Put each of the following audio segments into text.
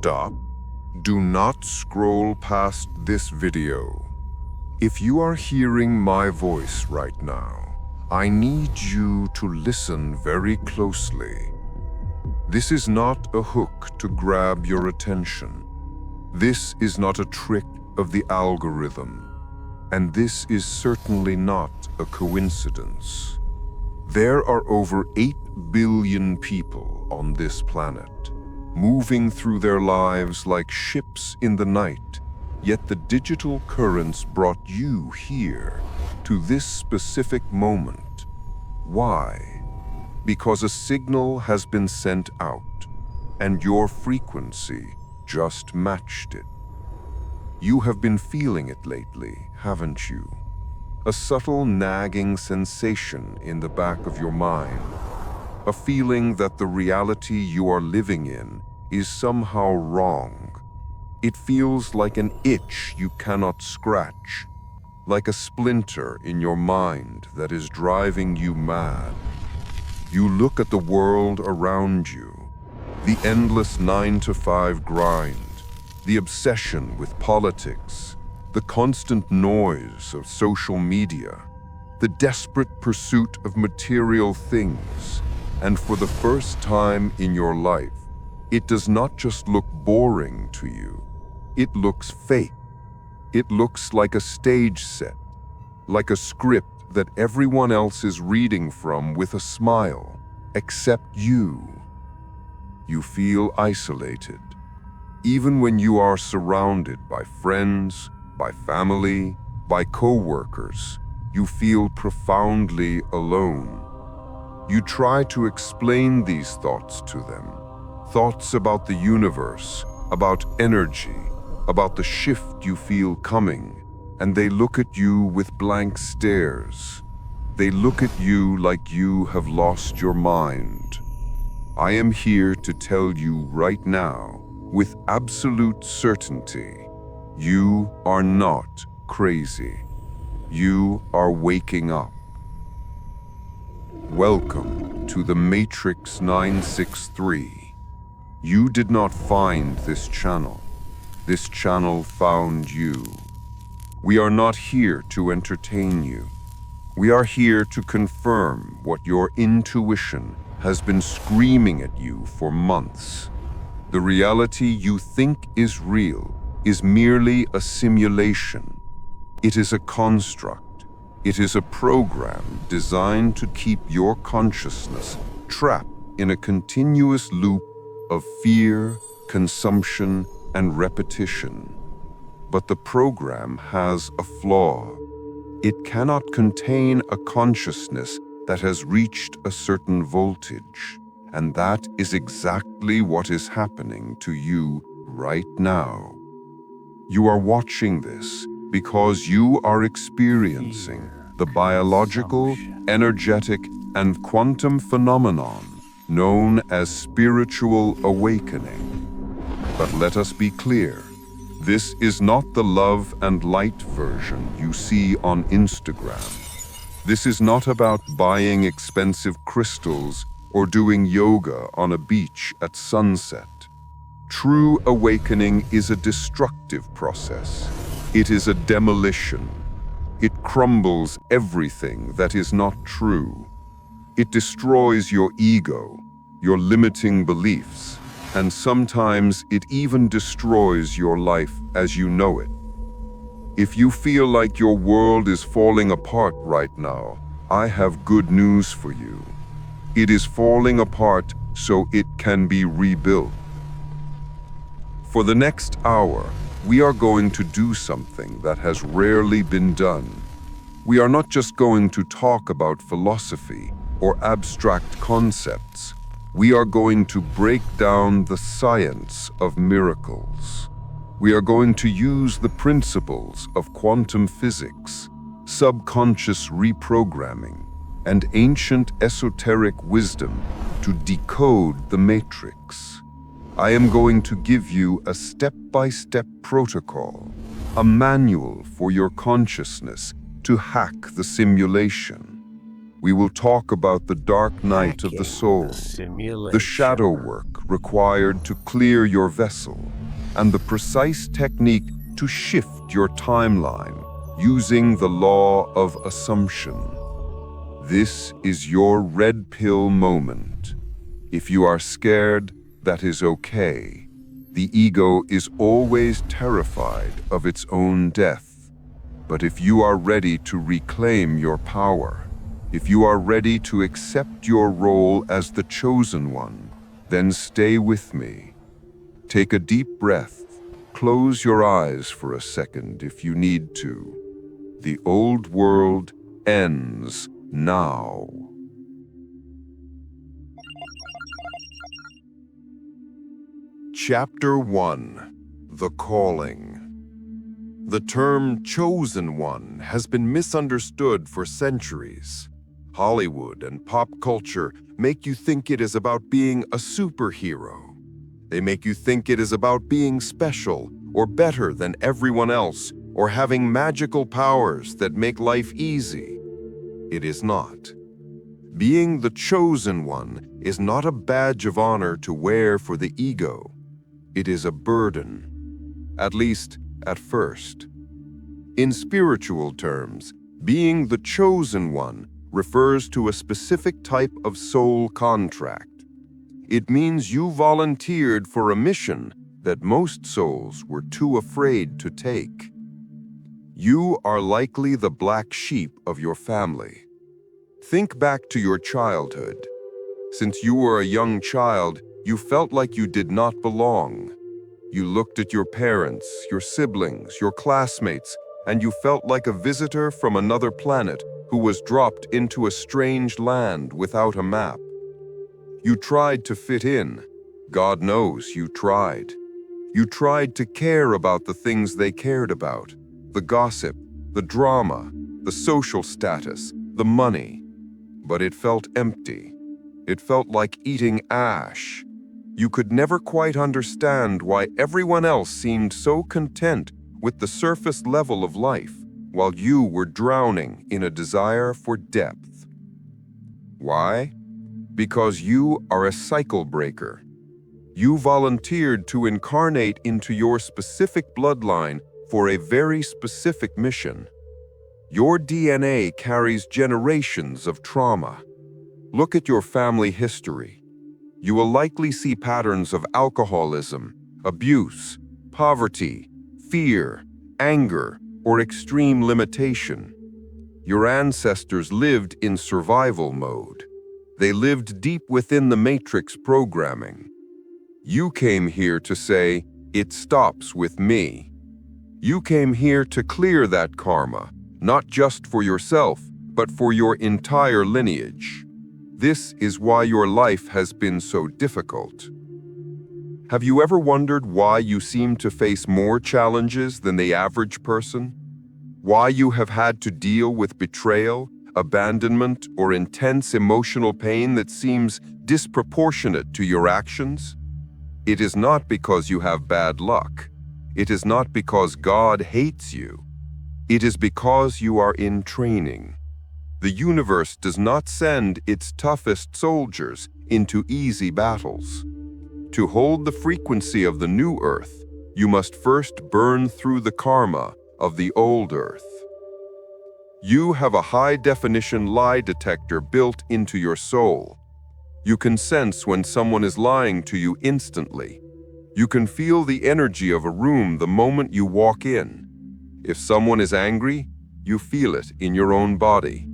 Stop. Do not scroll past this video. If you are hearing my voice right now, I need you to listen very closely. This is not a hook to grab your attention. This is not a trick of the algorithm. And this is certainly not a coincidence. There are over 8 billion people on this planet, moving through their lives like ships in the night, yet the digital currents brought you here, to this specific moment. Why? Because a signal has been sent out, and your frequency just matched it. You have been feeling it lately, haven't you? A subtle nagging sensation in the back of your mind. A feeling that the reality you are living in is somehow wrong. It feels like an itch you cannot scratch, like a splinter in your mind that is driving you mad. You look at the world around you, the endless 9-to-5 grind, the obsession with politics, the constant noise of social media, the desperate pursuit of material things, and for the first time in your life, it does not just look boring to you, it looks fake. It looks like a stage set, like a script that everyone else is reading from with a smile, except you. You feel isolated. Even when you are surrounded by friends, by family, by co-workers, you feel profoundly alone. You try to explain these thoughts to them, thoughts about the universe, about energy, about the shift you feel coming, and they look at you with blank stares. They look at you like you have lost your mind. I am here to tell you right now, with absolute certainty, you are not crazy. You are waking up. Welcome to the Matrix 963. You did not find this channel. This channel found you. We are not here to entertain you. We are here to confirm what your intuition has been screaming at you for months. The reality you think is real is merely a simulation. It is a construct. It is a program designed to keep your consciousness trapped in a continuous loop of fear, consumption, and repetition. But the program has a flaw. It cannot contain a consciousness that has reached a certain voltage. And that is exactly what is happening to you right now. You are watching this because you are experiencing the biological, energetic, and quantum phenomenon known as spiritual awakening. But let us be clear, this is not the love and light version you see on Instagram. This is not about buying expensive crystals or doing yoga on a beach at sunset. True awakening is a destructive process. It is a demolition. It crumbles everything that is not true. It destroys your ego, your limiting beliefs, and sometimes it even destroys your life as you know it. If you feel like your world is falling apart right now, I have good news for you. It is falling apart so it can be rebuilt. For the next hour, we are going to do something that has rarely been done. We are not just going to talk about philosophy or abstract concepts. We are going to break down the science of miracles. We are going to use the principles of quantum physics, subconscious reprogramming, and ancient esoteric wisdom to decode the matrix. I am going to give you a step-by-step protocol, a manual for your consciousness to hack the simulation. We will talk about the dark night of the soul, the simulation. shadow work required to clear your vessel, and the precise technique to shift your timeline using the law of assumption. This is your red pill moment. If you are scared, that is okay. The ego is always terrified of its own death. But if you are ready to reclaim your power, if you are ready to accept your role as the chosen one, then stay with me. Take a deep breath. Close your eyes for a second if you need to. The old world ends now. Chapter 1: The Calling. The term chosen one has been misunderstood for centuries. Hollywood and pop culture make you think it is about being a superhero. They make you think it is about being special or better than everyone else or having magical powers that make life easy. It is not. Being the chosen one is not a badge of honor to wear for the ego. It is a burden, at least at first. In spiritual terms, being the chosen one refers to a specific type of soul contract. It means you volunteered for a mission that most souls were too afraid to take. You are likely the black sheep of your family. Think back to your childhood. Since you were a young child, you felt like you did not belong. You looked at your parents, your siblings, your classmates, and you felt like a visitor from another planet who was dropped into a strange land without a map. You tried to fit in. God knows you tried. You tried to care about the things they cared about, the gossip, the drama, the social status, the money. But it felt empty. It felt like eating ash. You could never quite understand why everyone else seemed so content with the surface level of life, while you were drowning in a desire for depth. Why? Because you are a cycle breaker. You volunteered to incarnate into your specific bloodline for a very specific mission. Your DNA carries generations of trauma. Look at your family history. You will likely see patterns of alcoholism, abuse, poverty, fear, anger, or extreme limitation. Your ancestors lived in survival mode. They lived deep within the matrix programming. You came here to say, "It stops with me." You came here to clear that karma, not just for yourself, but for your entire lineage. This is why your life has been so difficult. Have you ever wondered why you seem to face more challenges than the average person? Why you have had to deal with betrayal, abandonment, or intense emotional pain that seems disproportionate to your actions? It is not because you have bad luck. It is not because God hates you. It is because you are in training. The universe does not send its toughest soldiers into easy battles. To hold the frequency of the new earth, you must first burn through the karma of the old earth. You have a high-definition lie detector built into your soul. You can sense when someone is lying to you instantly. You can feel the energy of a room the moment you walk in. If someone is angry, you feel it in your own body.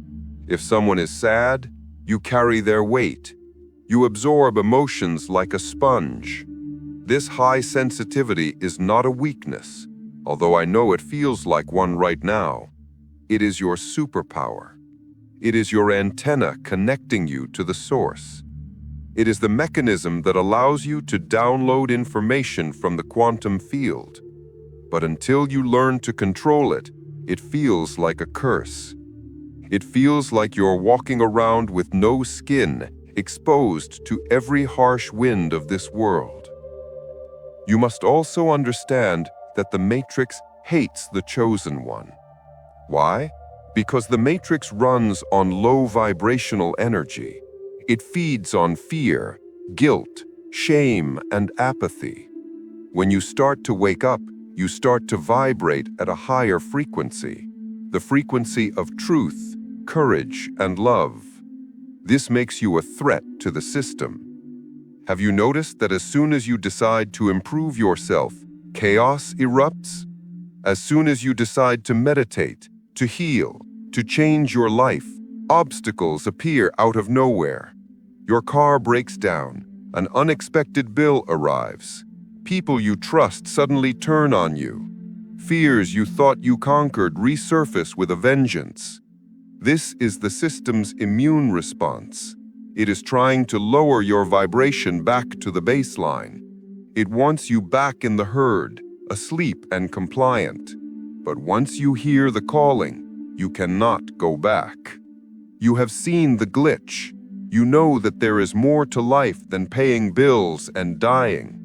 If someone is sad, you carry their weight. You absorb emotions like a sponge. This high sensitivity is not a weakness, although I know it feels like one right now. It is your superpower. It is your antenna connecting you to the source. It is the mechanism that allows you to download information from the quantum field. But until you learn to control it, it feels like a curse. It feels like you're walking around with no skin, exposed to every harsh wind of this world. You must also understand that the Matrix hates the chosen one. Why? Because the matrix runs on low vibrational energy. It feeds on fear, guilt, shame, and apathy. When you start to wake up, you start to vibrate at a higher frequency, the frequency of truth, courage, and love. This makes you a threat to the system. Have you noticed that as soon as you decide to improve yourself, chaos erupts? As soon as you decide to meditate, to heal, to change your life, obstacles appear out of nowhere. Your car breaks down, an unexpected bill arrives. People you trust suddenly turn on you. Fears you thought you conquered resurface with a vengeance. This is the system's immune response. It is trying to lower your vibration back to the baseline. It wants you back in the herd, asleep and compliant. But once you hear the calling, you cannot go back. You have seen the glitch. You know that there is more to life than paying bills and dying.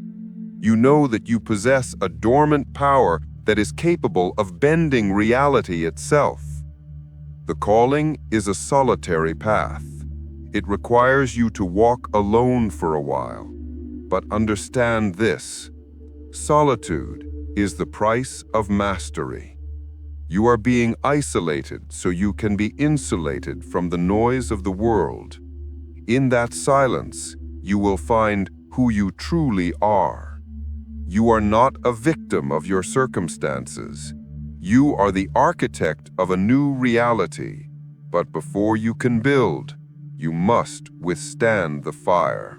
You know that you possess a dormant power that is capable of bending reality itself. The calling is a solitary path. It requires you to walk alone for a while. But understand this: solitude is the price of mastery. You are being isolated so you can be insulated from the noise of the world. In that silence, you will find who you truly are. You are not a victim of your circumstances. You are the architect of a new reality. But before you can build, you must withstand the fire.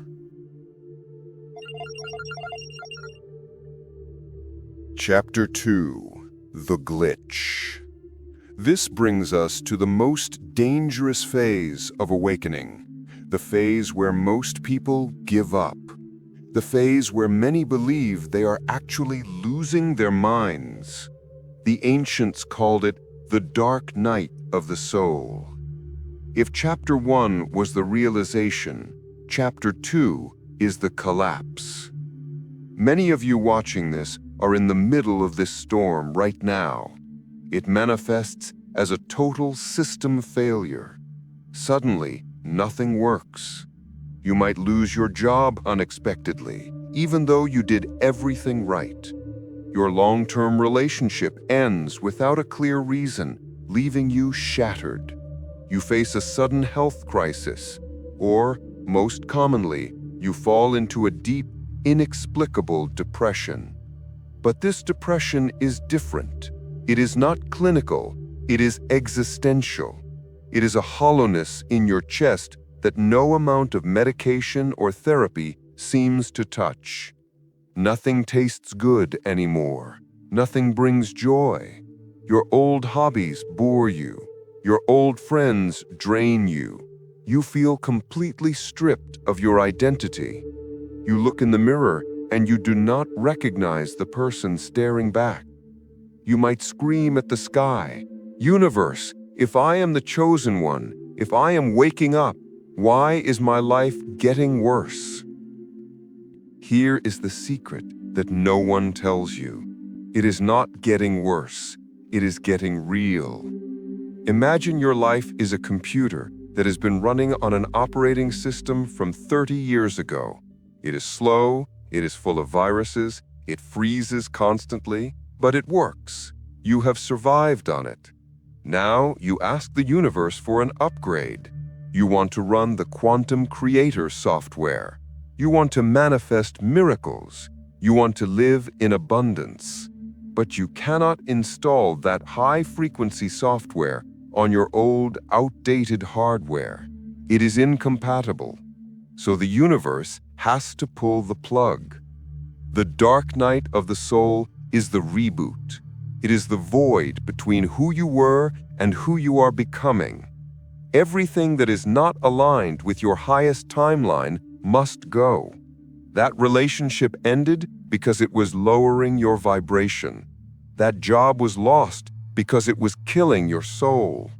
Chapter 2: The Glitch. This brings us to the most dangerous phase of awakening, the phase where most people give up. The phase where many believe they are actually losing their minds. The ancients called it the dark night of the soul. If Chapter 1 was the realization, Chapter 2 is the collapse. Many of you watching this are in the middle of this storm right now. It manifests as a total system failure. Suddenly, nothing works. You might lose your job unexpectedly, even though you did everything right. Your long-term relationship ends without a clear reason, leaving you shattered. You face a sudden health crisis, or, most commonly, you fall into a deep, inexplicable depression. But this depression is different. It is not clinical, it is existential. It is a hollowness in your chest that no amount of medication or therapy seems to touch. Nothing tastes good anymore. Nothing brings joy. Your old hobbies bore you. Your old friends drain you. You feel completely stripped of your identity. You look in the mirror and you do not recognize the person staring back. You might scream at the sky, "Universe, if I am the chosen one, if I am waking up, why is my life getting worse?" Here is the secret that no one tells you. It is not getting worse, it is getting real. Imagine your life is a computer that has been running on an operating system from 30 years ago. It is slow, it is full of viruses, it freezes constantly, but it works. You have survived on it. Now you ask the universe for an upgrade. You want to run the quantum creator software. You want to manifest miracles. You want to live in abundance. But you cannot install that high-frequency software on your old, outdated hardware. It is incompatible. So the universe has to pull the plug. The dark night of the soul is the reboot. It is the void between who you were and who you are becoming. Everything that is not aligned with your highest timeline must go. That relationship ended because it was lowering your vibration. That job was lost because it was killing your soul.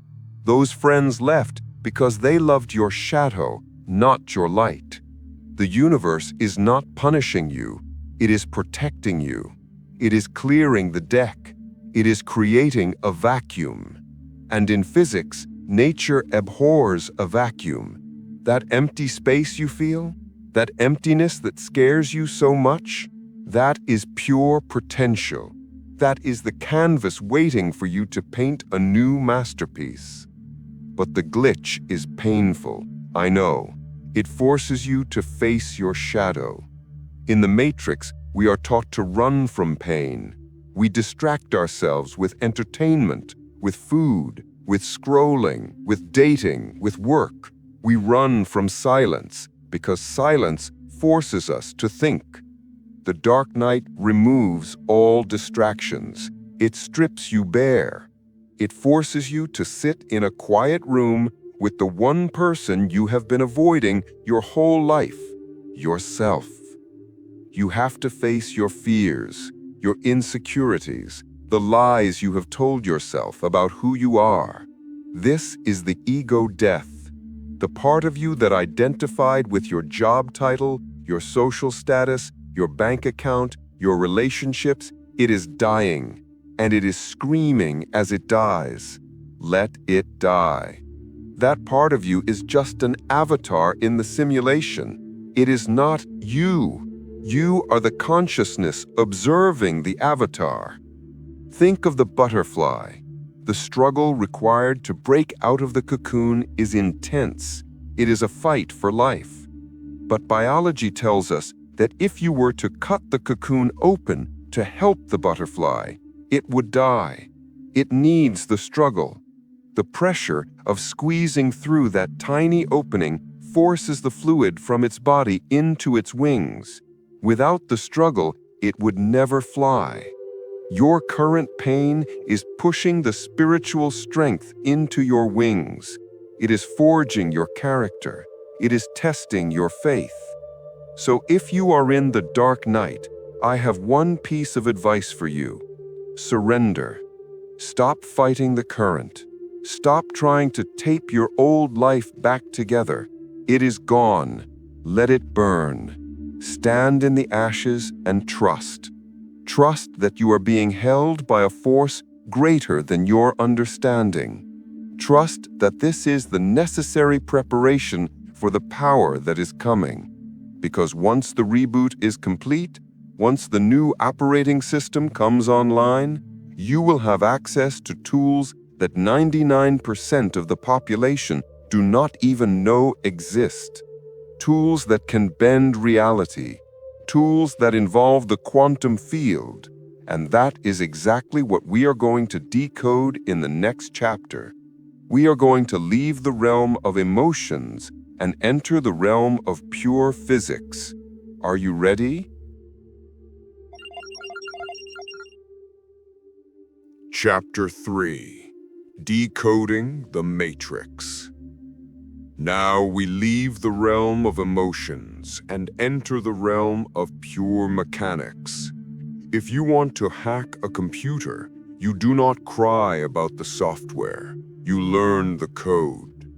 Those friends left because they loved your shadow, not your light. The universe is not punishing you. It is protecting you. It is clearing the deck. It is creating a vacuum. And in physics, nature abhors a vacuum. That empty space you feel, that emptiness that scares you so much, that is pure potential. That is the canvas waiting for you to paint a new masterpiece. But the glitch is painful, I know. It forces you to face your shadow. In the Matrix, we are taught to run from pain. We distract ourselves with entertainment, with food, with scrolling, with dating, with work. We run from silence because silence forces us to think. The dark night removes all distractions. It strips you bare. It forces you to sit in a quiet room with the one person you have been avoiding your whole life, yourself. You have to face your fears, your insecurities, the lies you have told yourself about who you are. This is the ego death, the part of you that identified with your job title, your social status, your bank account, your relationships. It is dying, and it is screaming as it dies. Let it die. That part of you is just an avatar in the simulation. It is not you. You are the consciousness observing the avatar. Think of the butterfly. The struggle required to break out of the cocoon is intense. It is a fight for life. But biology tells us that if you were to cut the cocoon open to help the butterfly, it would die. It needs the struggle. The pressure of squeezing through that tiny opening forces the fluid from its body into its wings. Without the struggle, it would never fly. Your current pain is pushing the spiritual strength into your wings. It is forging your character. It is testing your faith. So if you are in the dark night, I have one piece of advice for you. Surrender. Stop fighting the current. Stop trying to tape your old life back together. It is gone. Let it burn. Stand in the ashes and trust. Trust that you are being held by a force greater than your understanding. Trust that this is the necessary preparation for the power that is coming. Because once the reboot is complete, once the new operating system comes online, you will have access to tools that 99% of the population do not even know exist. Tools that can bend reality. Tools that involve the quantum field. And that is exactly what we are going to decode in the next chapter. We are going to leave the realm of emotions and enter the realm of pure physics. Are you ready? Chapter 3: Decoding the Matrix. Now we leave the realm of emotions and enter the realm of pure mechanics. If you want to hack a computer, you do not cry about the software. You learn the code.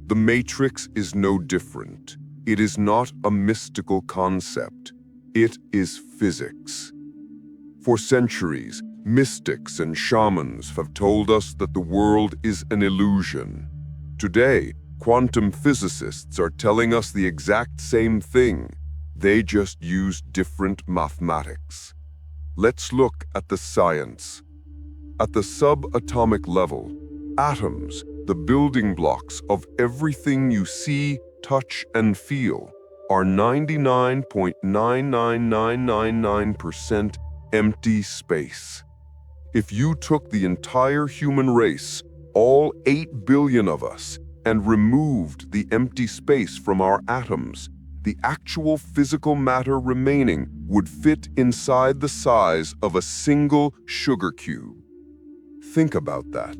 The Matrix is no different. It is not a mystical concept. It is physics. For centuries, mystics and shamans have told us that the world is an illusion. Today, quantum physicists are telling us the exact same thing. They just use different mathematics. Let's look at the science. At the subatomic level, atoms, the building blocks of everything you see, touch, and feel, are 99.99999% empty space. If you took the entire human race, all 8 billion of us, and removed the empty space from our atoms, the actual physical matter remaining would fit inside the size of a single sugar cube. Think about that.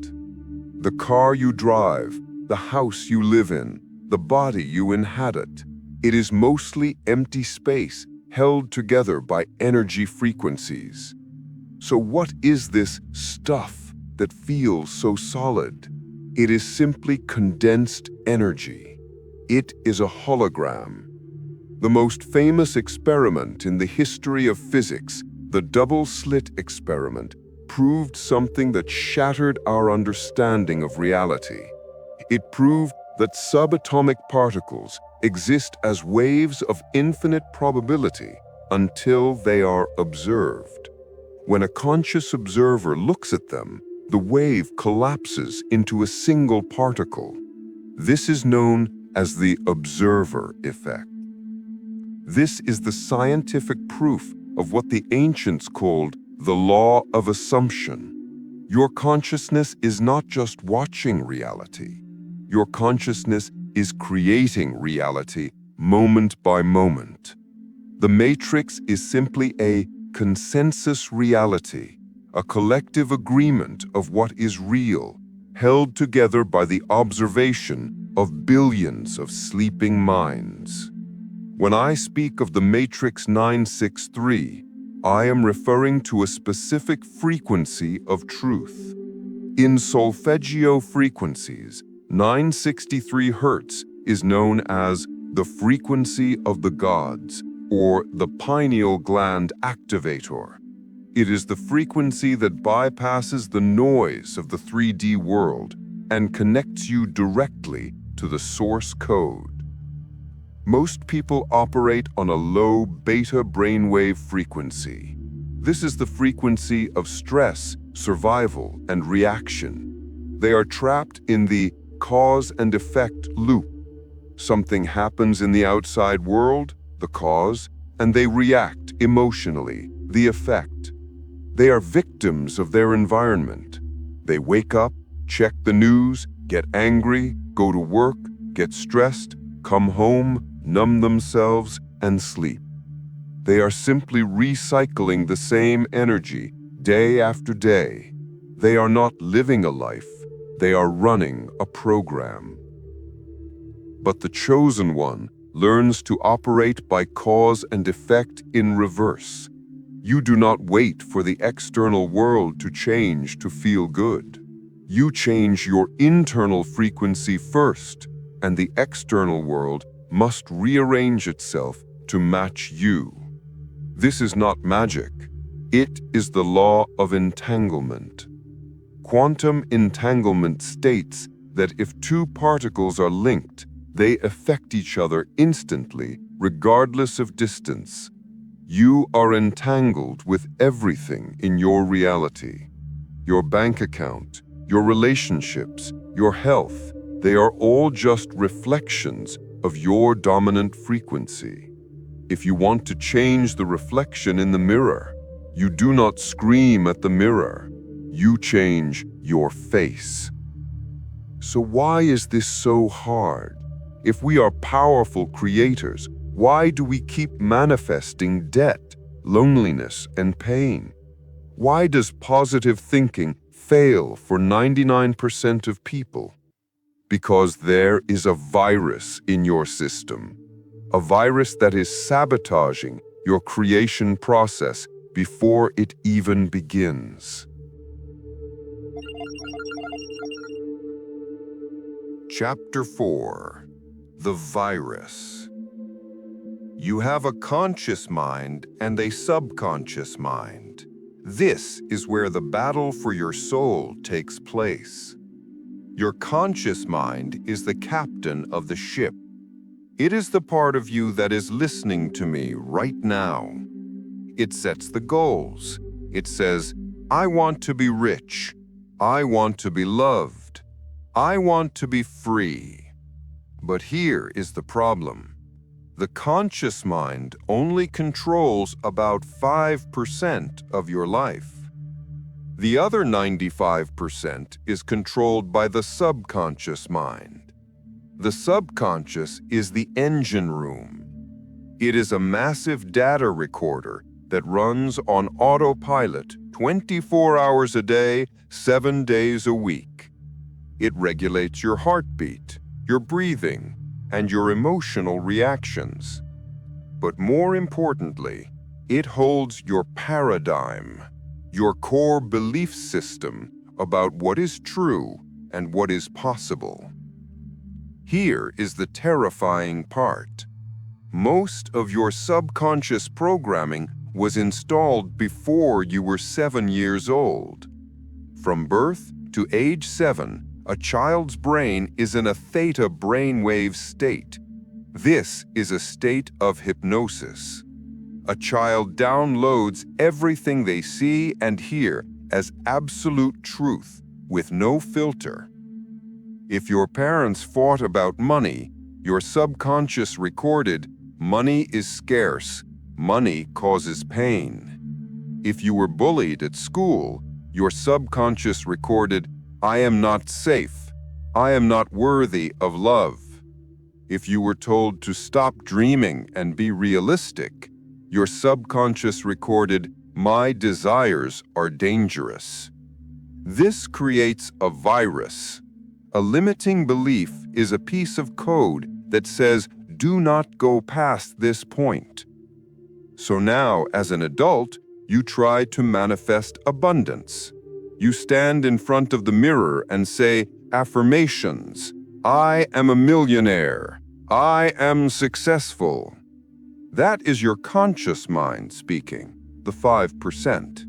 The car you drive, the house you live in, the body you inhabit, it is mostly empty space held together by energy frequencies. So what is this stuff that feels so solid? It is simply condensed energy. It is a hologram. The most famous experiment in the history of physics, the double-slit experiment, proved something that shattered our understanding of reality. It proved that subatomic particles exist as waves of infinite probability until they are observed. When a conscious observer looks at them, the wave collapses into a single particle. This is known as the observer effect. This is the scientific proof of what the ancients called the law of assumption. Your consciousness is not just watching reality. Your consciousness is creating reality moment by moment. The matrix is simply a consensus reality, a collective agreement of what is real, held together by the observation of billions of sleeping minds. When I speak of the matrix 963, I am referring to a specific frequency of truth. In solfeggio frequencies, 963 Hz is known as the frequency of the gods, or the pineal gland activator. It is the frequency that bypasses the noise of the 3D world and connects you directly to the source code. Most people operate on a low beta brainwave frequency. This is the frequency of stress, survival, and reaction. They are trapped in the cause and effect loop. Something happens in the outside world, the cause, and they react emotionally, the effect. They are victims of their environment. They wake up, check the news, get angry, go to work, get stressed, come home, numb themselves, and sleep. They are simply recycling the same energy day after day. They are not living a life, they are running a program. But the chosen one learns to operate by cause and effect in reverse. You do not wait for the external world to change to feel good. You change your internal frequency first, and the external world must rearrange itself to match you. This is not magic. It is the law of entanglement. Quantum entanglement states that if two particles are linked, they affect each other instantly, regardless of distance. You are entangled with everything in your reality. Your bank account, your relationships, your health, they are all just reflections of your dominant frequency. If you want to change the reflection in the mirror, you do not scream at the mirror. You change your face. So why is this so hard? If we are powerful creators, why do we keep manifesting debt, loneliness, and pain? Why does positive thinking fail for 99% of people? Because there is a virus in your system, a virus that is sabotaging your creation process before it even begins. Chapter 4. The Virus. You have a conscious mind and a subconscious mind. This is where the battle for your soul takes place. Your conscious mind is the captain of the ship. It is the part of you that is listening to me right now. It sets the goals. It says, I want to be rich. I want to be loved. I want to be free. But here is the problem. The conscious mind only controls about 5% of your life. The other 95% is controlled by the subconscious mind. The subconscious is the engine room. It is a massive data recorder that runs on autopilot 24 hours a day, 7 days a week. It regulates your heartbeat, your breathing, and your emotional reactions. But more importantly, it holds your paradigm, your core belief system about what is true and what is possible. Here is the terrifying part. Most of your subconscious programming was installed before you were 7 years old. From birth to age 7, a child's brain is in a theta brainwave state. This is a state of hypnosis. A child downloads everything they see and hear as absolute truth, with no filter. If your parents fought about money, your subconscious recorded, "Money is scarce, money causes pain." If you were bullied at school, your subconscious recorded, "I am not safe, I am not worthy of love." If you were told to stop dreaming and be realistic, your subconscious recorded, "My desires are dangerous." This creates a virus. A limiting belief is a piece of code that says, "Do not go past this point." So now, as an adult, you try to manifest abundance. You stand in front of the mirror and say affirmations. "I am a millionaire. I am successful." That is your conscious mind speaking, the 5%.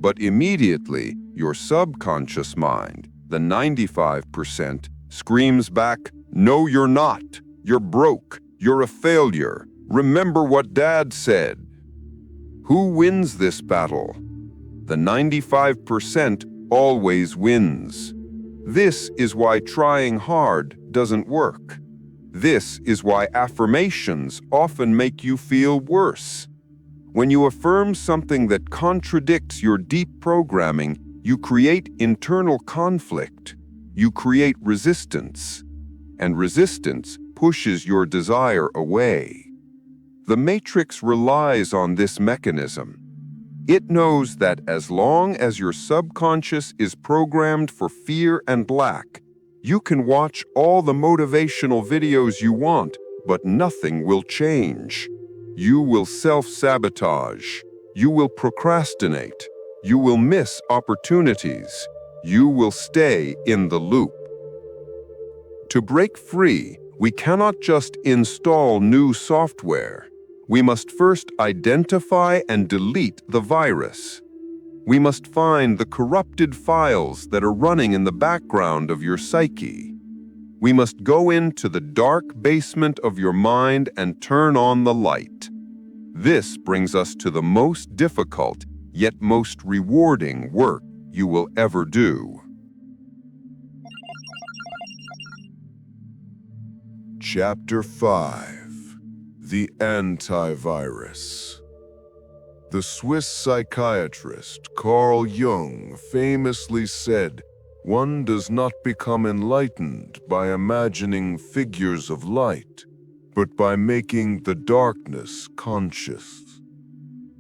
But immediately, your subconscious mind, the 95%, screams back, "No, you're not. You're broke. You're a failure. Remember what Dad said." Who wins this battle? The 95% always wins. This is why trying hard doesn't work. This is why affirmations often make you feel worse. When you affirm something that contradicts your deep programming, you create internal conflict. You create resistance. And resistance pushes your desire away. The Matrix relies on this mechanism. It knows that as long as your subconscious is programmed for fear and lack, you can watch all the motivational videos you want, but nothing will change. You will self-sabotage. You will procrastinate. You will miss opportunities. You will stay in the loop. To break free, we cannot just install new software. We must first identify and delete the virus. We must find the corrupted files that are running in the background of your psyche. We must go into the dark basement of your mind and turn on the light. This brings us to the most difficult, yet most rewarding work you will ever do. Chapter 5: The Antivirus. The Swiss psychiatrist Carl Jung famously said, "One does not become enlightened by imagining figures of light, but by making the darkness conscious."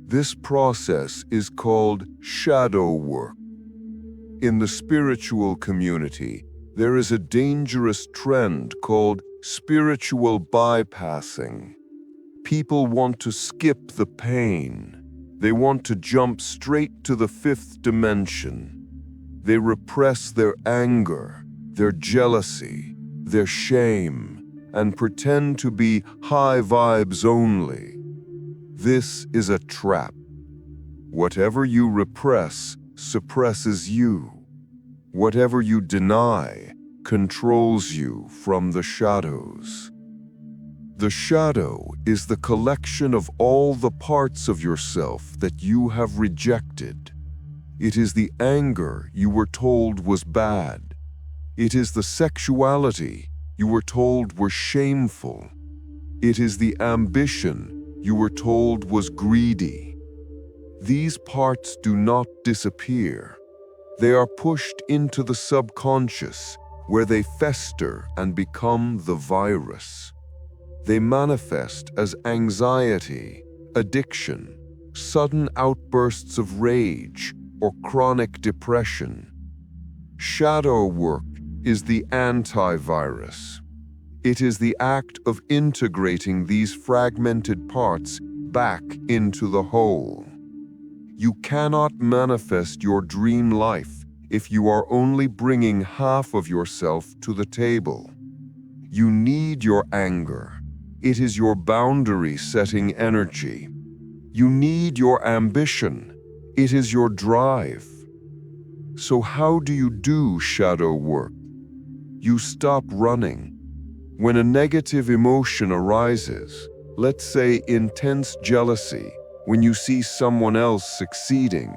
This process is called shadow work. In the spiritual community, there is a dangerous trend called spiritual bypassing. People want to skip the pain. They want to jump straight to the 5th dimension. They repress their anger, their jealousy, their shame, and pretend to be high vibes only. This is a trap. Whatever you repress suppresses you. Whatever you deny controls you from the shadows. The shadow is the collection of all the parts of yourself that you have rejected. It is the anger you were told was bad. It is the sexuality you were told were shameful. It is the ambition you were told was greedy. These parts do not disappear. They are pushed into the subconscious, where they fester and become the virus. They manifest as anxiety, addiction, sudden outbursts of rage, or chronic depression. Shadow work is the antivirus. It is the act of integrating these fragmented parts back into the whole. You cannot manifest your dream life if you are only bringing half of yourself to the table. You need your anger. It is your boundary-setting energy. You need your ambition. It is your drive. So how do you do shadow work? You stop running. When a negative emotion arises, let's say intense jealousy, when you see someone else succeeding,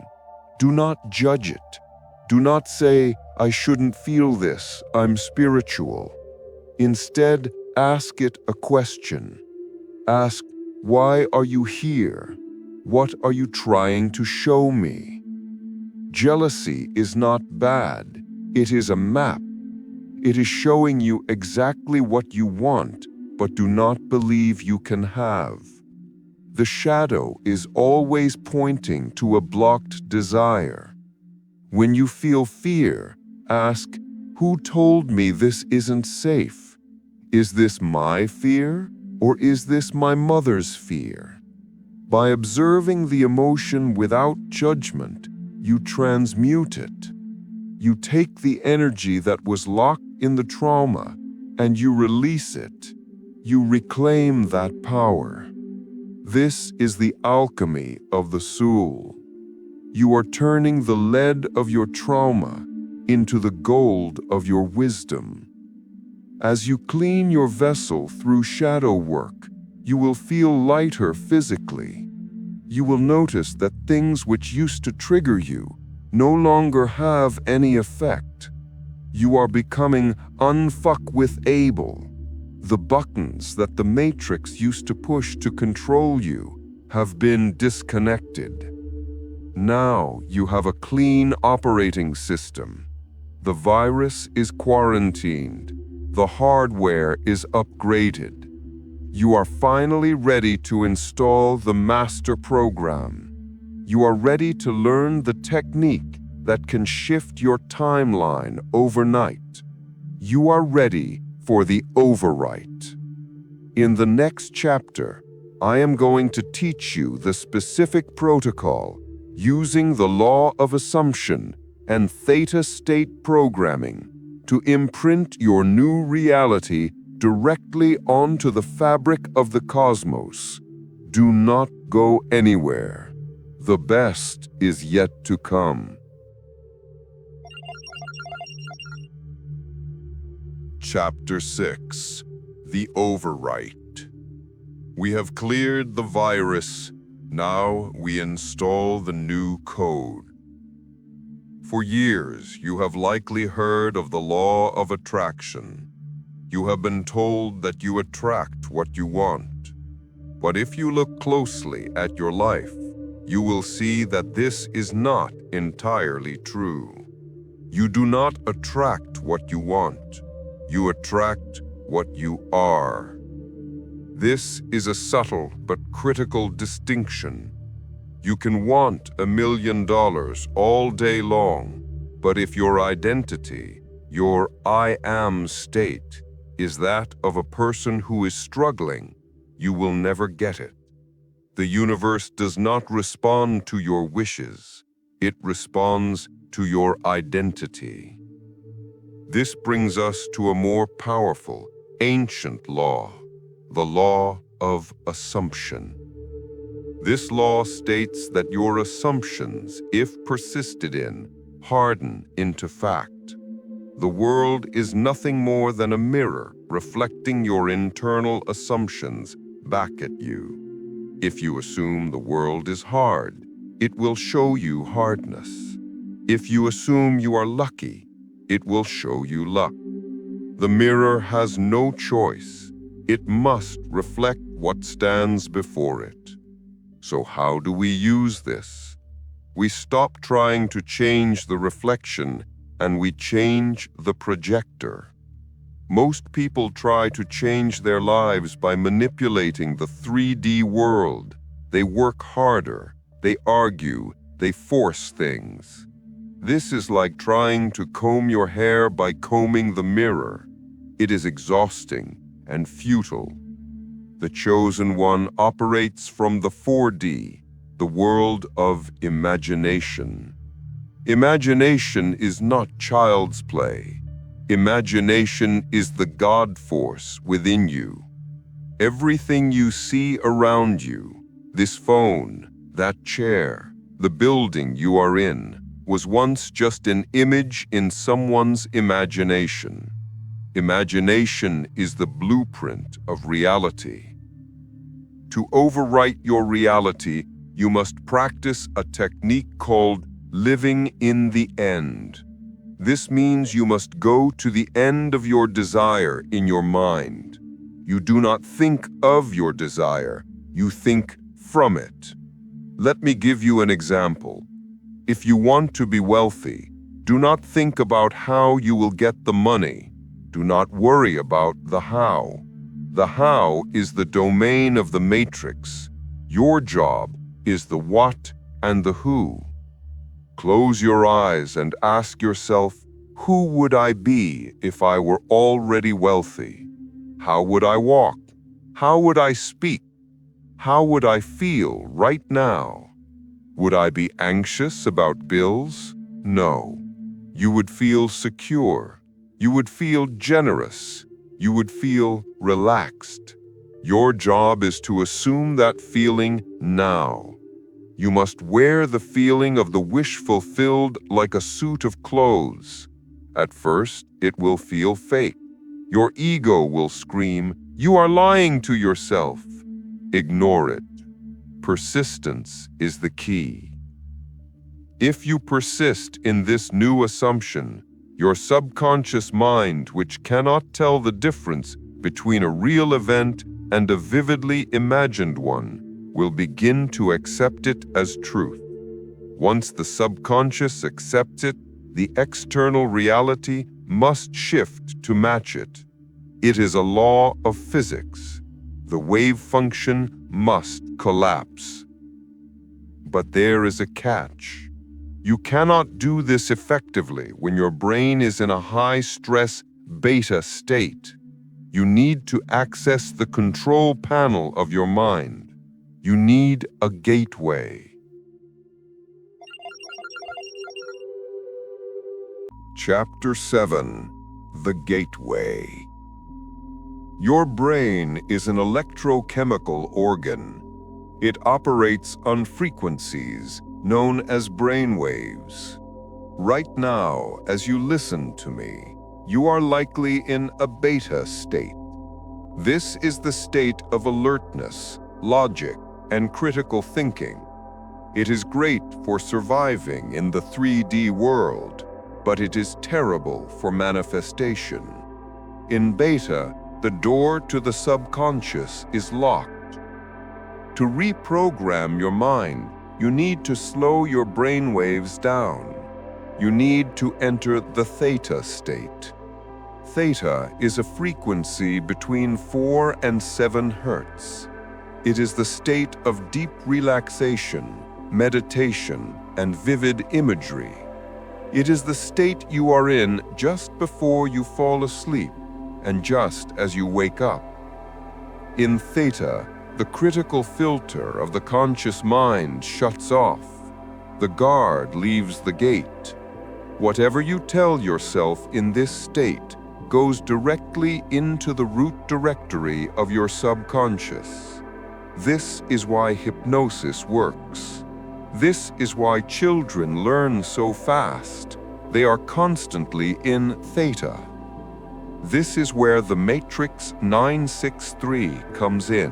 do not judge it. Do not say, "I shouldn't feel this, I'm spiritual." Instead, ask it a question. Ask, "Why are you here? What are you trying to show me?" Jealousy is not bad. It is a map. It is showing you exactly what you want, but do not believe you can have. The shadow is always pointing to a blocked desire. When you feel fear, ask, "Who told me this isn't safe? Is this my fear, or is this my mother's fear?" By observing the emotion without judgment, you transmute it. You take the energy that was locked in the trauma and you release it. You reclaim that power. This is the alchemy of the soul. You are turning the lead of your trauma into the gold of your wisdom. As you clean your vessel through shadow work, you will feel lighter physically. You will notice that things which used to trigger you no longer have any effect. You are becoming unfuckwithable. The buttons that the Matrix used to push to control you have been disconnected. Now you have a clean operating system. The virus is quarantined. The hardware is upgraded. You are finally ready to install the master program. You are ready to learn the technique that can shift your timeline overnight. You are ready for the overwrite. In the next chapter, I am going to teach you the specific protocol using the law of assumption and theta state programming to imprint your new reality directly onto the fabric of the cosmos. Do not go anywhere. The best is yet to come. Chapter 6. The Overwrite. We have cleared the virus. Now we install the new code. For years, you have likely heard of the law of attraction. You have been told that you attract what you want. But if you look closely at your life, you will see that this is not entirely true. You do not attract what you want. You attract what you are. This is a subtle but critical distinction. You can want $1 million all day long, but if your identity, your I am state, is that of a person who is struggling, you will never get it. The universe does not respond to your wishes. It responds to your identity. This brings us to a more powerful, ancient law, the law of assumption. This law states that your assumptions, if persisted in, harden into fact. The world is nothing more than a mirror reflecting your internal assumptions back at you. If you assume the world is hard, it will show you hardness. If you assume you are lucky, it will show you luck. The mirror has no choice. It must reflect what stands before it. So how do we use this? We stop trying to change the reflection and we change the projector. Most people try to change their lives by manipulating the 3D world. They work harder, they argue, they force things. This is like trying to comb your hair by combing the mirror. It is exhausting and futile. The chosen one operates from the 4D, the world of imagination. Imagination is not child's play. Imagination is the God force within you. Everything you see around you, this phone, That chair, the building you are in, was once just an image in someone's imagination. Imagination is the blueprint of reality. To overwrite your reality, you must practice a technique called living in the end. This means you must go to the end of your desire in your mind. You do not think of your desire, you think from it. Let me give you an example. If you want to be wealthy, do not think about how you will get the money. Do not worry about the how. The how is the domain of the matrix. Your job is the what and the who. Close your eyes and ask yourself, who would I be if I were already wealthy? How would I walk? How would I speak? How would I feel right now? Would I be anxious about bills? No. You would feel secure. You would feel generous. You would feel relaxed. Your job is to assume that feeling now. You must wear the feeling of the wish fulfilled like a suit of clothes. At first, it will feel fake. Your ego will scream, "You are lying to yourself." Ignore it. Persistence is the key. If you persist in this new assumption, your subconscious mind, which cannot tell the difference between a real event and a vividly imagined one, will begin to accept it as truth. Once the subconscious accepts it, the external reality must shift to match it. It is a law of physics. The wave function must collapse. But there is a catch. You cannot do this effectively when your brain is in a high-stress beta state. You need to access the control panel of your mind. You need a gateway. Chapter 7: The Gateway. Your brain is an electrochemical organ. It operates on frequencies known as brain waves. Right now, as you listen to me, you are likely in a beta state. This is the state of alertness, logic, and critical thinking. It is great for surviving in the 3D world, but it is terrible for manifestation. In beta, the door to the subconscious is locked. To reprogram your mind, you need to slow your brain waves down. You need to enter the theta state. Theta is a frequency between 4 and 7 hertz. It is the state of deep relaxation, meditation, and vivid imagery. It is the state you are in just before you fall asleep and just as you wake up. In Theta, the critical filter of the conscious mind shuts off. The guard leaves the gate. Whatever you tell yourself in this state goes directly into the root directory of your subconscious. This is why hypnosis works. This is why children learn so fast. They are constantly in Theta. This is where the matrix 963 comes in.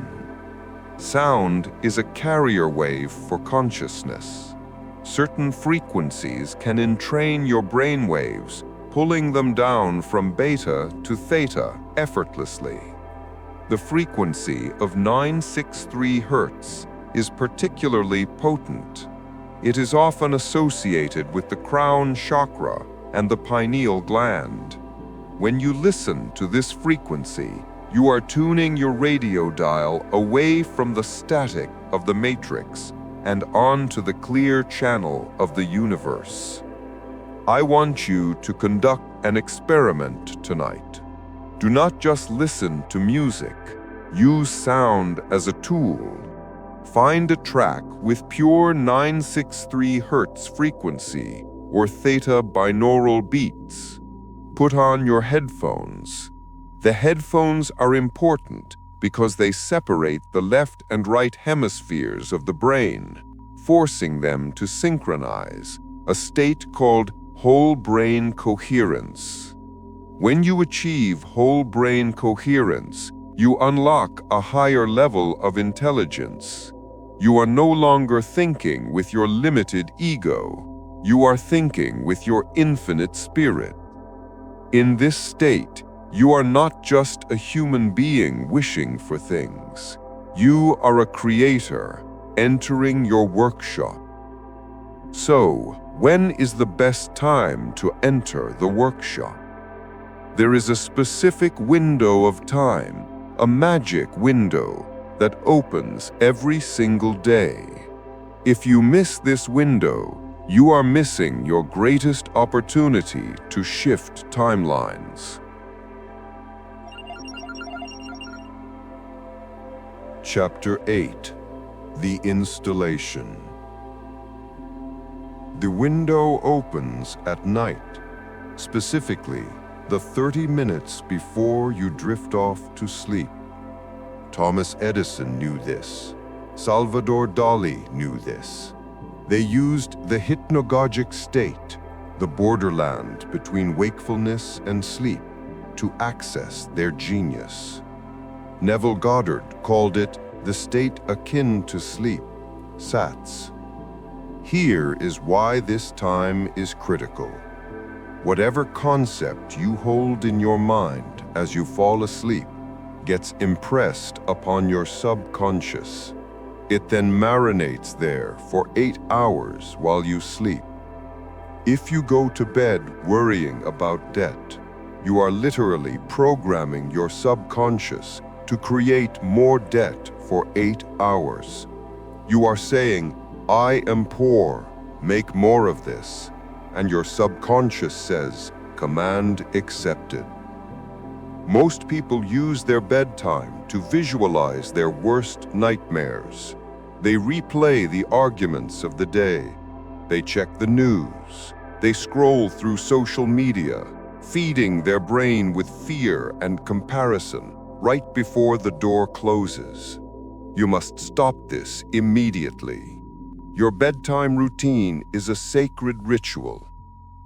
Sound is a carrier wave for consciousness. Certain frequencies can entrain your brain waves, pulling them down from beta to theta effortlessly. The frequency of 963 Hz is particularly potent. It is often associated with the crown chakra and the pineal gland. When you listen to this frequency, you are tuning your radio dial away from the static of the matrix and onto the clear channel of the universe. I want you to conduct an experiment tonight. Do not just listen to music. Use sound as a tool. Find a track with pure 963 Hz frequency or theta binaural beats. Put on your headphones. The headphones are important because they separate the left and right hemispheres of the brain. forcing them to synchronize, a state called whole brain coherence. When you achieve whole brain coherence, you unlock a higher level of intelligence. You are no longer thinking with your limited ego. You are thinking with your infinite spirit. In this state, you are not just a human being wishing for things. You are a creator entering your workshop. So, when is the best time to enter the workshop? There is a specific window of time, a magic window that opens every single day. If you miss this window, you are missing your greatest opportunity to shift timelines. Chapter 8: The Installation. The window opens at night, specifically the 30 minutes before you drift off to sleep. Thomas Edison knew this. Salvador Dali knew this. They used the hypnagogic state, the borderland between wakefulness and sleep, to access their genius. Neville Goddard called it the state akin to sleep, SATS. Here is why this time is critical. Whatever concept you hold in your mind as you fall asleep gets impressed upon your subconscious. It then marinates there for 8 hours while you sleep. If you go to bed worrying about debt, you are literally programming your subconscious to create more debt for 8 hours. You are saying, "I am poor, make more of this." And your subconscious says, "Command accepted." Most people use their bedtime to visualize their worst nightmares. They replay the arguments of the day. They check the news. They scroll through social media, feeding their brain with fear and comparison right before the door closes. You must stop this immediately. Your bedtime routine is a sacred ritual.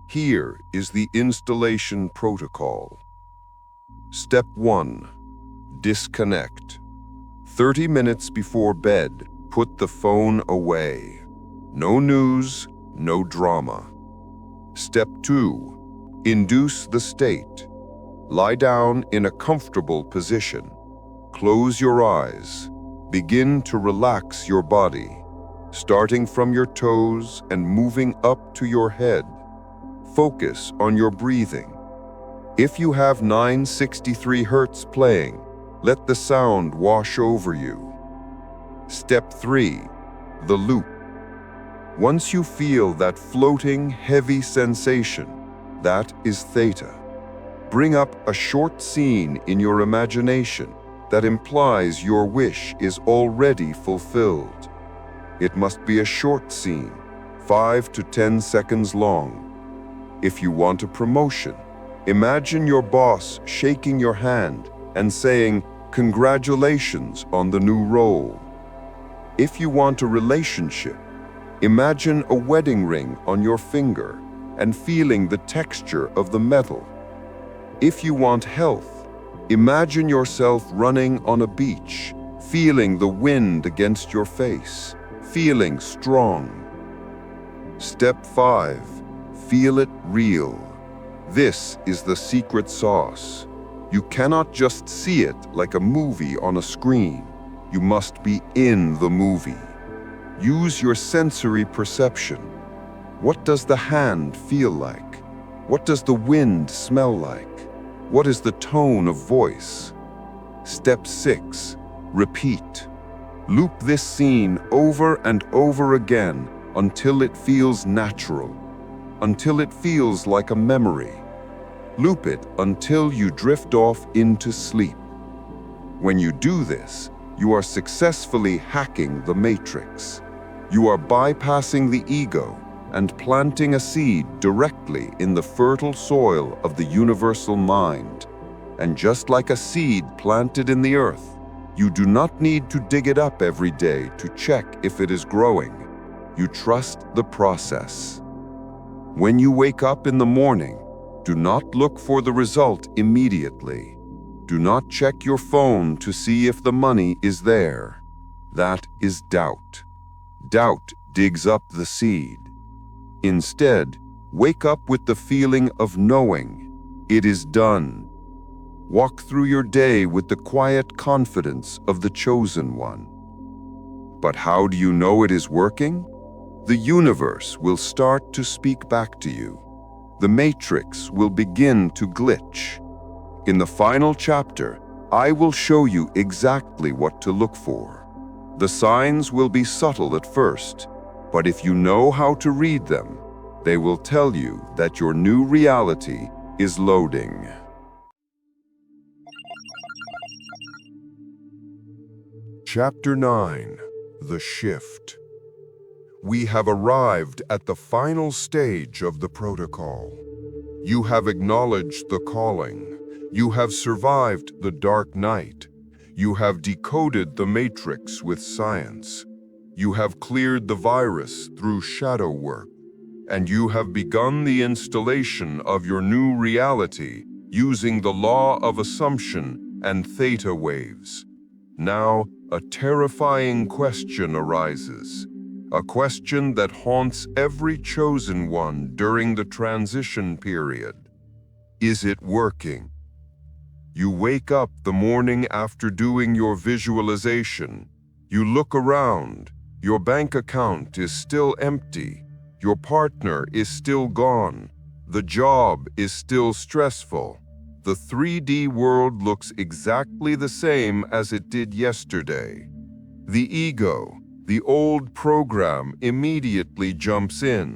Here is the installation protocol. Step 1. Disconnect. 30 minutes before bed, put the phone away. No news, no drama. Step 2. Induce the state. Lie down in a comfortable position. Close your eyes. Begin to relax your body, starting from your toes and moving up to your head. Focus on your breathing. If you have 963 Hz playing, let the sound wash over you. Step 3. The loop. Once you feel that floating, heavy sensation, that is Theta. Bring up a short scene in your imagination that implies your wish is already fulfilled. It must be a short scene, 5 to 10 seconds long. If you want a promotion, imagine your boss shaking your hand and saying, "Congratulations on the new role." If you want a relationship, imagine a wedding ring on your finger and feeling the texture of the metal. If you want health, imagine yourself running on a beach, feeling the wind against your face, feeling strong. Step 5. Feel it real. This is the secret sauce. You cannot just see it like a movie on a screen. You must be in the movie. Use your sensory perception. What does the hand feel like? What does the wind smell like? What is the tone of voice? Step 6. Repeat. Loop this scene over and over again until it feels natural, until it feels like a memory. Loop it until you drift off into sleep. When you do this, you are successfully hacking the matrix. You are bypassing the ego and planting a seed directly in the fertile soil of the universal mind. And just like a seed planted in the earth, you do not need to dig it up every day to check if it is growing. You trust the process. When you wake up in the morning, do not look for the result immediately. Do not check your phone to see if the money is there. That is doubt. Doubt digs up the seed. Instead, wake up with the feeling of knowing it is done. Walk through your day with the quiet confidence of the chosen one. But how do you know it is working? The universe will start to speak back to you. The matrix will begin to glitch. In the final chapter, I will show you exactly what to look for. The signs will be subtle at first, but if you know how to read them, they will tell you that your new reality is loading. Chapter 9. The Shift. We have arrived at the final stage of the protocol. You have acknowledged the calling. You have survived the dark night. You have decoded the matrix with science. You have cleared the virus through shadow work. And you have begun the installation of your new reality using the law of assumption and theta waves. Now, a terrifying question arises. A question that haunts every chosen one during the transition period. Is it working? You wake up the morning after doing your visualization. You look around. Your bank account is still empty. Your partner is still gone. The job is still stressful. The 3D world looks exactly the same as it did yesterday. The ego, the old program, immediately jumps in.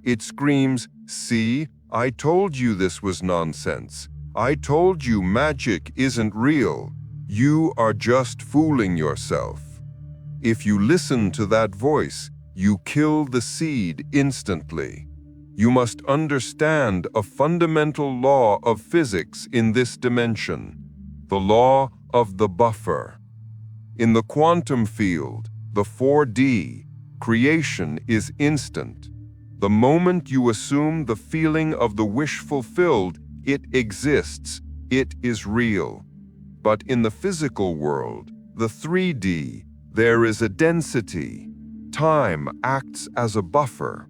It screams, "See, I told you this was nonsense. I told you magic isn't real. You are just fooling yourself." If you listen to that voice, you kill the seed instantly. You must understand a fundamental law of physics in this dimension, the law of the buffer. In the quantum field, the 4D, creation is instant. The moment you assume the feeling of the wish fulfilled, it exists, it is real. But in the physical world, the 3D, there is a density. Time acts as a buffer.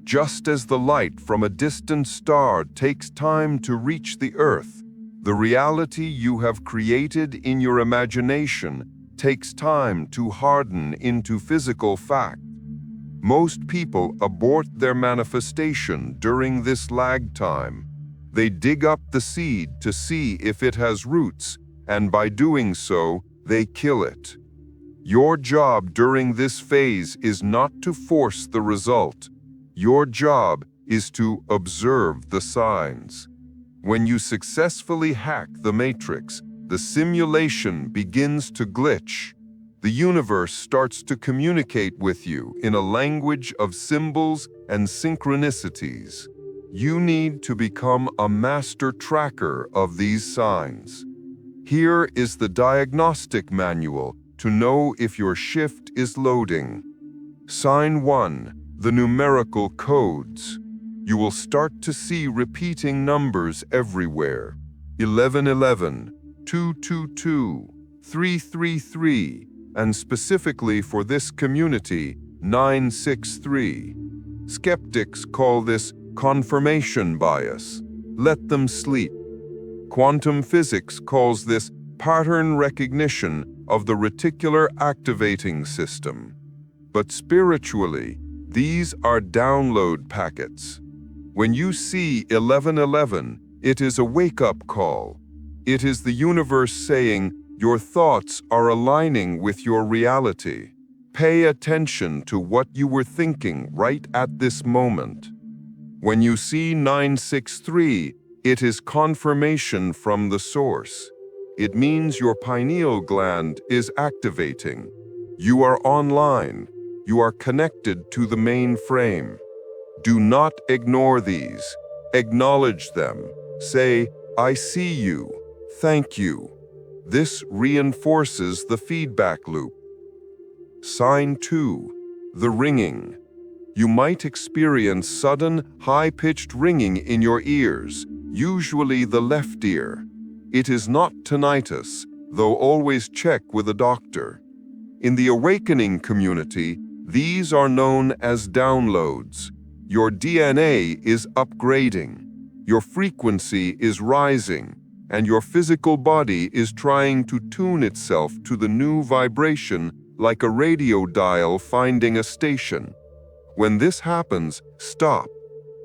Just as the light from a distant star takes time to reach the Earth, the reality you have created in your imagination takes time to harden into physical fact. Most people abort their manifestation during this lag time. They dig up the seed to see if it has roots, and by doing so, they kill it. Your job during this phase is not to force the result. Your job is to observe the signs. When you successfully hack the matrix, the simulation begins to glitch. The universe starts to communicate with you in a language of symbols and synchronicities. You need to become a master tracker of these signs. Here is the diagnostic manual to know if your shift is loading. Sign 1, the numerical codes. You will start to see repeating numbers everywhere. 1111, 222, 333, and specifically for this community, 963. Skeptics call this confirmation bias. Let them sleep. Quantum physics calls this pattern recognition of the reticular activating system. But spiritually, these are download packets. When you see 1111, it is a wake-up call. It is the universe saying, your thoughts are aligning with your reality. Pay attention to what you were thinking right at this moment. When you see 963, it is confirmation from the source. It means your pineal gland is activating. You are online. You are connected to the main frame. Do not ignore these. Acknowledge them. Say, I see you. Thank you. This reinforces the feedback loop. Sign 2, the ringing. You might experience sudden, high-pitched ringing in your ears, usually the left ear. It is not tinnitus, though always check with a doctor. In the awakening community, these are known as downloads. Your DNA is upgrading, your frequency is rising, and your physical body is trying to tune itself to the new vibration like a radio dial finding a station. When this happens, stop.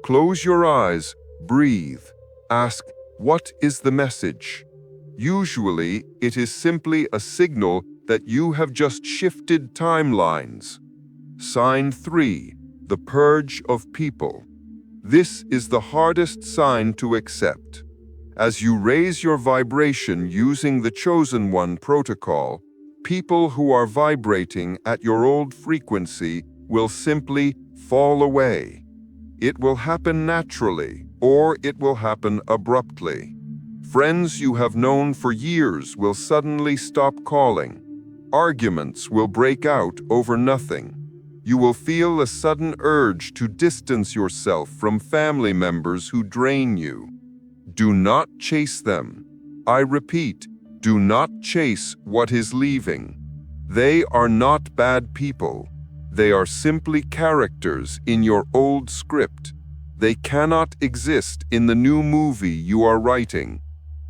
Close your eyes, breathe. Ask, what is the message? Usually, it is simply a signal that you have just shifted timelines. Sign 3, the purge of people. This is the hardest sign to accept. As you raise your vibration using the Chosen One protocol, people who are vibrating at your old frequency will simply fall away. It will happen naturally, or it will happen abruptly. Friends you have known for years will suddenly stop calling. Arguments will break out over nothing. You will feel a sudden urge to distance yourself from family members who drain you. Do not chase them. I repeat, do not chase what is leaving. They are not bad people. They are simply characters in your old script. They cannot exist in the new movie you are writing.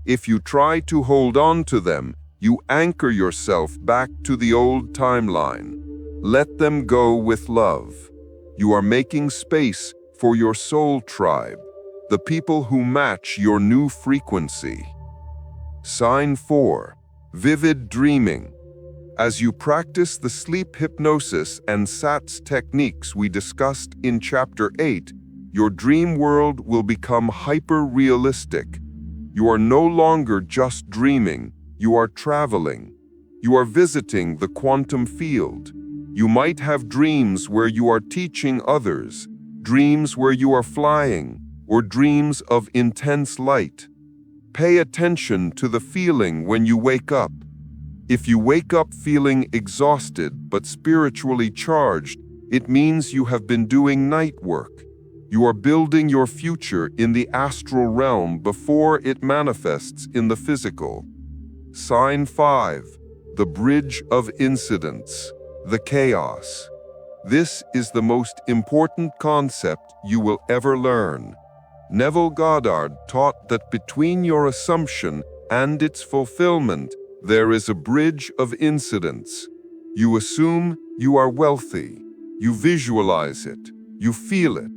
If you try to hold on to them, you anchor yourself back to the old timeline. Let them go with love. You are making space for your soul tribe, the people who match your new frequency. Sign 4, vivid dreaming. As you practice the sleep hypnosis and SATS techniques we discussed in Chapter 8, your dream world will become hyper-realistic. You are no longer just dreaming, you are traveling. You are visiting the quantum field. You might have dreams where you are teaching others, dreams where you are flying, or dreams of intense light. Pay attention to the feeling when you wake up. If you wake up feeling exhausted but spiritually charged, it means you have been doing night work. You are building your future in the astral realm before it manifests in the physical. Sign 5, the bridge of incidents, the chaos. This is the most important concept you will ever learn. Neville Goddard taught that between your assumption and its fulfillment, there is a bridge of incidents. You assume you are wealthy. You visualize it. You feel it.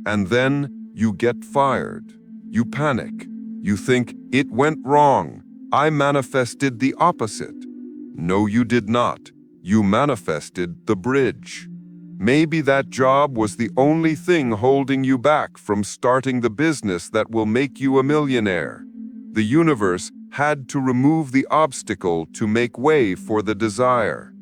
And then you get fired. You panic. You think, it went wrong. I manifested the opposite. No, you did not. You manifested the bridge. Maybe that job was the only thing holding you back from starting the business that will make you a millionaire. The universe had to remove the obstacle to make way for the desire.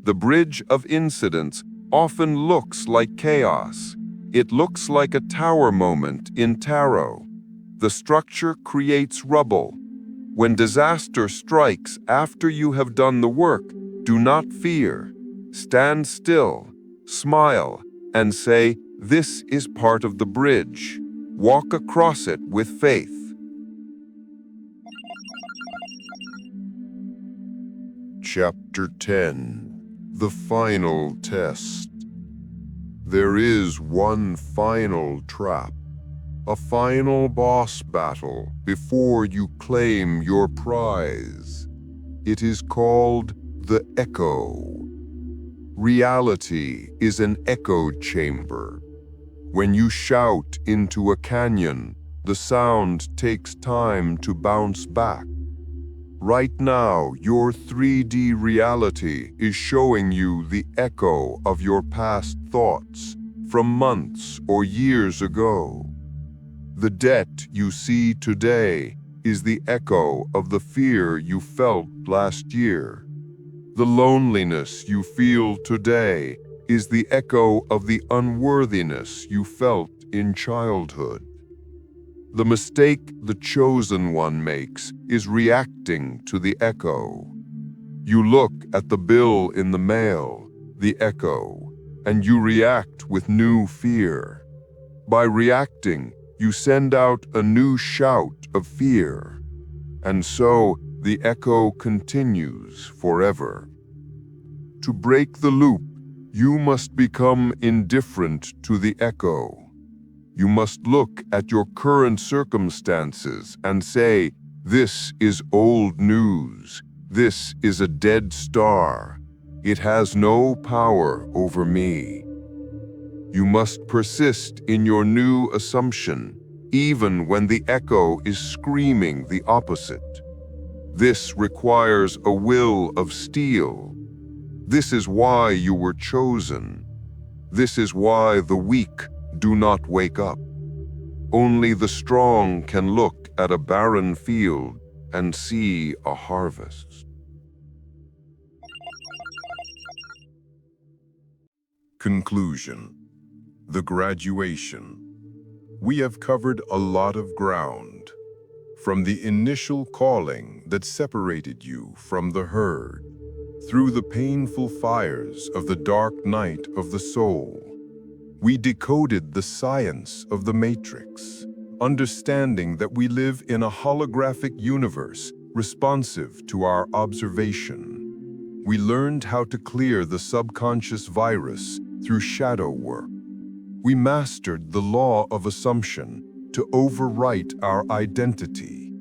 The bridge of incidents often looks like chaos. It looks like a tower moment in tarot. The structure creates rubble. When disaster strikes after you have done the work, do not fear. Stand still, smile, and say, this is part of the bridge. Walk across it with faith. Chapter 10, the final test. There is one final trap, a final boss battle before you claim your prize. It is called the echo. Reality is an echo chamber. When you shout into a canyon, the sound takes time to bounce back. Right now, your 3D reality is showing you the echo of your past thoughts from months or years ago. The debt you see today is the echo of the fear you felt last year. The loneliness you feel today is the echo of the unworthiness you felt in childhood. The mistake the Chosen One makes is reacting to the echo. You look at the bill in the mail, the echo. and you react with new fear. By reacting, you send out a new shout of fear. And so the echo continues forever. To break the loop, you must become indifferent to the echo. You must look at your current circumstances and say, "This is old news. This is a dead star. It has no power over me." You must persist in your new assumption, even when the echo is screaming the opposite. This requires a will of steel. This is why you were chosen. This is why the weak do not wake up. Only the strong can look at a barren field and see a harvest. Conclusion. The graduation. We have covered a lot of ground. From the initial calling that separated you from the herd, through the painful fires of the dark night of the soul, we decoded the science of the matrix, understanding that we live in a holographic universe responsive to our observation. We learned how to clear the subconscious virus through shadow work. We mastered the law of assumption to overwrite our identity,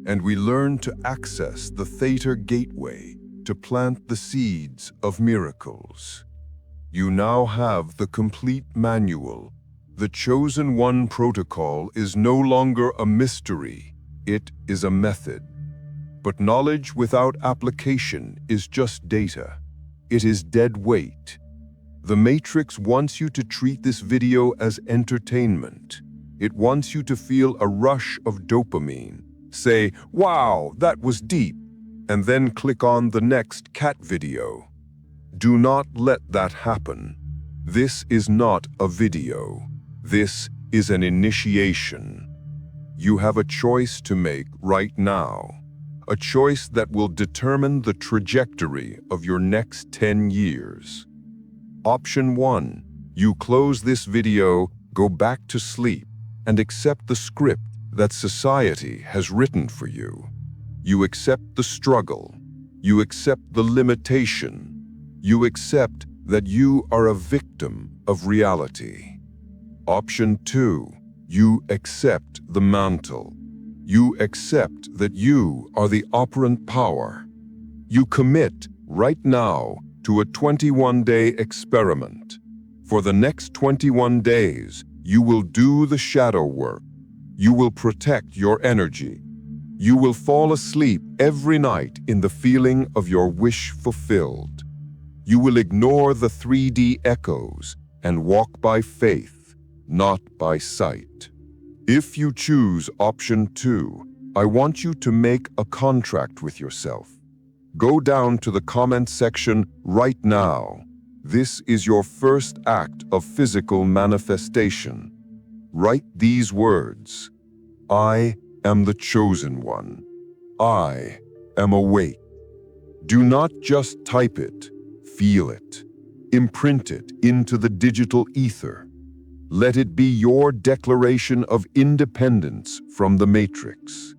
and we learned to access the Theta gateway to plant the seeds of miracles. You now have the complete manual. The Chosen One protocol is no longer a mystery, it is a method. But knowledge without application is just data. It is dead weight. The Matrix wants you to treat this video as entertainment. It wants you to feel a rush of dopamine. Say, "Wow, that was deep," and then click on the next cat video. Do not let that happen. This is not a video. This is an initiation. You have a choice to make right now. A choice that will determine the trajectory of your next 10 years. Option 1. You close this video, go back to sleep, and accept the script that society has written for you. You accept the struggle. You accept the limitation. You accept that you are a victim of reality. Option 2. You accept the mantle. You accept that you are the operant power. You commit right now to a 21-day experiment. For the next 21 days, you will do the shadow work. You will protect your energy. You will fall asleep every night in the feeling of your wish fulfilled. You will ignore the 3D echoes and walk by faith, not by sight. If you choose option 2, I want you to make a contract with yourself. Go down to the comment section right now. This is your first act of physical manifestation. Write these words. I am the chosen one. I am awake. Do not just type it, feel it. Imprint it into the digital ether. Let it be your declaration of independence from the matrix.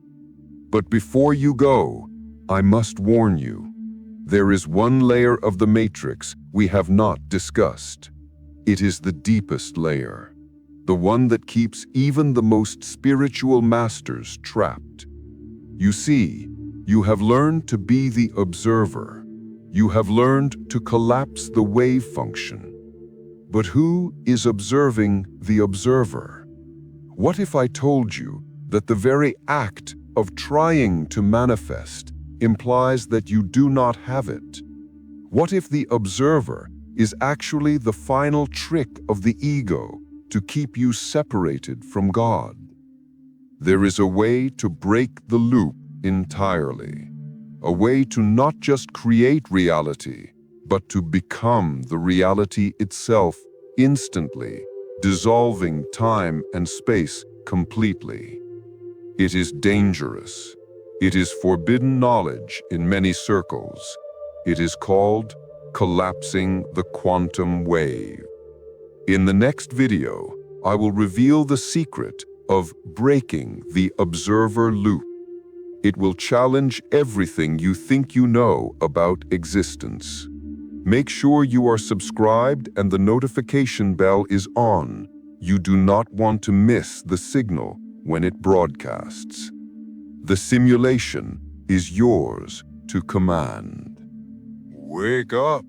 But before you go, I must warn you. There is one layer of the matrix we have not discussed. It is the deepest layer, the one that keeps even the most spiritual masters trapped. You see, you have learned to be the observer. You have learned to collapse the wave function. But who is observing the observer? What if I told you that the very act of trying to manifest implies that you do not have it? What if the observer is actually the final trick of the ego to keep you separated from God? There is a way to break the loop entirely, a way to not just create reality, but to become the reality itself instantly, dissolving time and space completely. It is dangerous. It is forbidden knowledge in many circles. It is called collapsing the quantum wave. In the next video, I will reveal the secret of breaking the observer loop. It will challenge everything you think you know about existence. Make sure you are subscribed and the notification bell is on. You do not want to miss the signal when it broadcasts. The simulation is yours to command. Wake up!